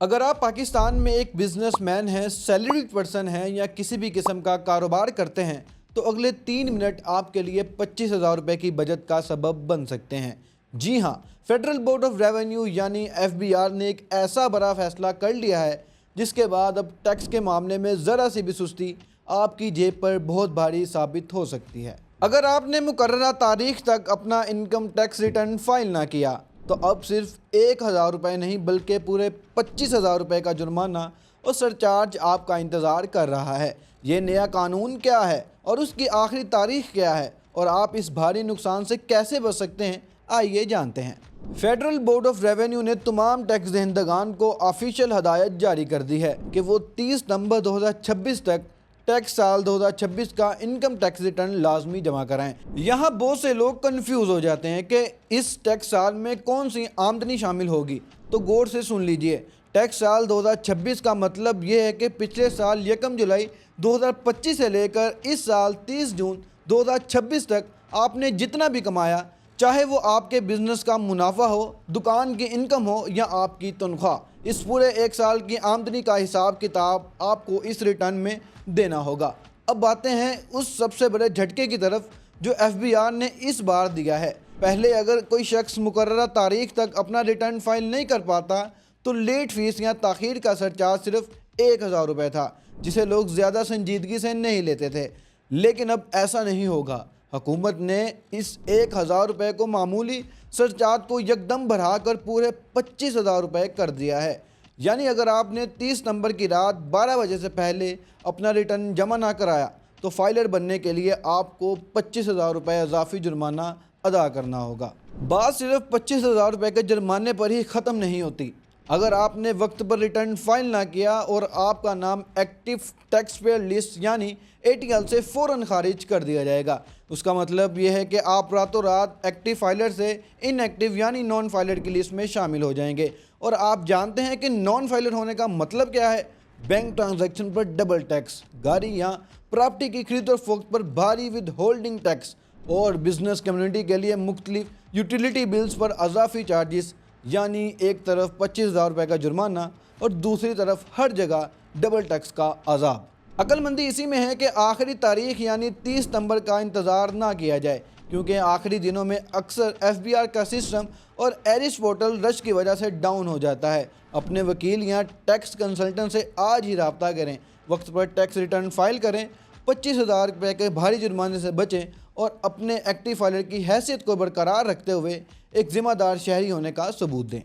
अगर आप पाकिस्तान में एक बिजनेसमैन हैं, सैलरी पर्सन हैं या किसी भी किस्म का कारोबार करते हैं तो अगले 3 मिनट आपके लिए 25,000 रुपये की बचत का सबब बन सकते हैं। जी हाँ, फेडरल बोर्ड ऑफ रेवेन्यू यानी FBR ने एक ऐसा बड़ा फैसला कर लिया है जिसके बाद अब टैक्स के मामले में ज़रा सी भी सुस्ती आपकी जेब पर बहुत भारी साबित हो सकती है। अगर आपने मुकर्ररा तारीख तक अपना इनकम टैक्स रिटर्न फाइल ना किया तो अब सिर्फ 1,000 रुपये नहीं बल्कि पूरे 25,000 रुपये का जुर्माना और सरचार्ज आपका इंतज़ार कर रहा है। ये नया कानून क्या है और उसकी आखिरी तारीख क्या है और आप इस भारी नुकसान से कैसे बच सकते हैं, आइए जानते हैं। फेडरल बोर्ड ऑफ रेवेन्यू ने तमाम टैक्स दहिंदगान को ऑफिशियल हदायत जारी कर दी है कि वो 30 नवंबर 2026 तक टैक्स साल 2026 का इनकम टैक्स रिटर्न लाजमी जमा कराएं। यहाँ बहुत से लोग कंफ्यूज हो जाते हैं कि इस टैक्स साल में कौन सी आमदनी शामिल होगी, तो गौर से सुन लीजिए। टैक्स साल 2026 का मतलब ये है कि पिछले साल 1 जुलाई 2025 से लेकर इस साल 30 जून 2026 तक आपने जितना भी कमाया, चाहे वो आपके बिजनेस का मुनाफा हो, दुकान की इनकम हो या आपकी तनख्वाह, इस पूरे एक साल की आमदनी का हिसाब किताब आपको इस रिटर्न में देना होगा। अब आते हैं उस सबसे बड़े झटके की तरफ जो FBR ने इस बार दिया है। पहले अगर कोई शख्स मुकर्ररा तारीख तक अपना रिटर्न फाइल नहीं कर पाता तो लेट फीस या ताख़ीर का सरचार्ज सिर्फ 1,000 रुपये था, जिसे लोग ज़्यादा संजीदगी से नहीं लेते थे। लेकिन अब ऐसा नहीं होगा। हुकूमत ने इस 1,000 रुपये को मामूली सरचार्ज को यकदम बढ़ाकर पूरे 25,000 रुपये कर दिया है। यानी अगर आपने 30 नवंबर की रात 12 बजे से पहले अपना रिटर्न जमा ना कराया तो फाइलर बनने के लिए आपको 25,000 रुपये इजाफी जुर्माना अदा करना होगा। बात सिर्फ 25,000 रुपये के जुर्माने पर ही ख़त्म नहीं होती। अगर आपने वक्त पर रिटर्न फाइल ना किया और आपका नाम एक्टिव टैक्स पेयर लिस्ट यानी ATL से फ़ौरन खारिज कर दिया जाएगा। उसका मतलब यह है कि आप रातों रात एक्टिव फाइलर से इनएक्टिव यानी नॉन फाइलर की लिस्ट में शामिल हो जाएंगे। और आप जानते हैं कि नॉन फाइलर होने का मतलब क्या है? बैंक ट्रांजैक्शन पर डबल टैक्स, गाड़ी या प्रॉपर्टी की खरीद और फरोख्त पर भारी विद होल्डिंग टैक्स और बिजनेस कम्युनिटी के लिए मुख्तलिफ यूटिलिटी बिल्स पर अजाफी चार्जेस, यानी एक तरफ 25,000 रुपये का जुर्माना और दूसरी तरफ हर जगह डबल टैक्स का अजाब। अक्लमंदी इसी में है कि आखिरी तारीख यानी 30 नवंबर का इंतज़ार ना किया जाए, क्योंकि आखिरी दिनों में अक्सर FBR का सिस्टम और एरिस पोर्टल रश की वजह से डाउन हो जाता है। अपने वकील या टैक्स कंसल्टेंट से आज ही रब्ता करें, वक्त पर टैक्स रिटर्न फाइल करें, 25,000 रुपये के भारी जुर्माने से बचें और अपने एक्टिव फाइलर की हैसियत को बरकरार रखते हुए एक ज़िम्मेदार शहरी होने का सबूत दें।